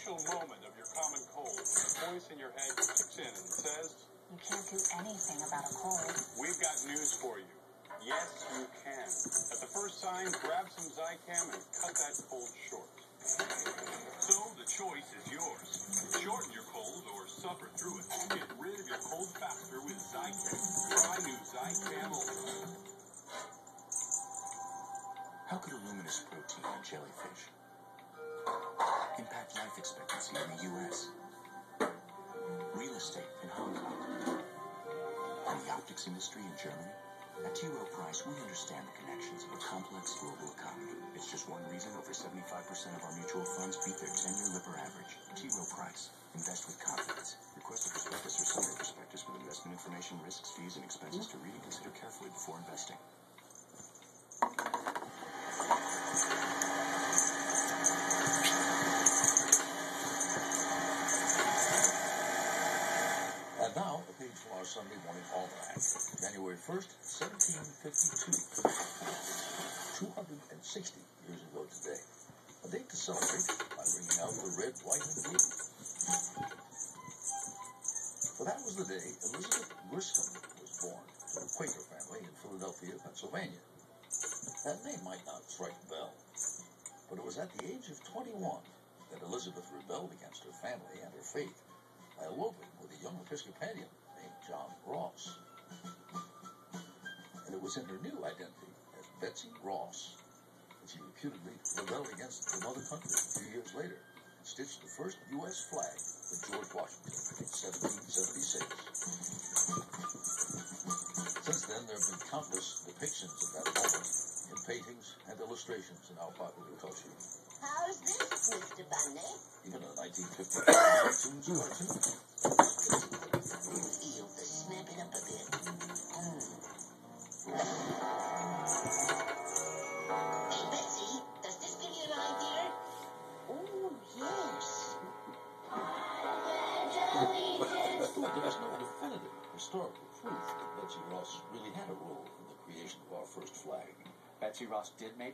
crucial moment of your common cold when the voice in your head kicks in and says, "You can't do anything about a cold." We've got news for you. Yes, you can. At the first sign, grab some Zicam and cut that cold short. So the choice is yours. Shorten your cold or suffer through it. Get rid of your cold faster with Zicam. Try new Zicam Ultra. How could a luminous protein in jellyfish impact life expectancy in the U.S., real estate in Hong Kong, and the optics industry in Germany? At T. Rowe Price, we understand the connections of a complex global economy. It's just one reason over 75% of our mutual funds beat their 10-year Lipper average. T. Rowe Price. Invest with confidence. Request a prospectus or summary prospectus with investment information, risks, fees, and expenses to read and consider carefully before investing. And now, a page from our Sunday morning almanac. January 1st, 1752. 260 years ago today. A date to celebrate by bringing out the red, white, and blue. For that was the day Elizabeth Griscom was born to a Quaker family in Philadelphia, Pennsylvania. That name might not strike a bell, but it was at the age of 21 that Elizabeth rebelled against her family and her faith by eloping with a young Episcopalian named John Ross. And it was in her new identity as Betsy Ross that she reputedly rebelled against the mother country a few years later and stitched the first U.S. flag with George Washington in 1776. Since then, there have been countless depictions of that moment in paintings and illustrations in our popular culture. How's this, Mr. Bunny? Even a 1950 cartoons. Feel the snap it up a bit. Hey, Betsy, does this give you an idea? Oh, yes. But there's no definitive historical proof that Betsy Ross really had a role in the creation of our first flag. Betsy Ross did make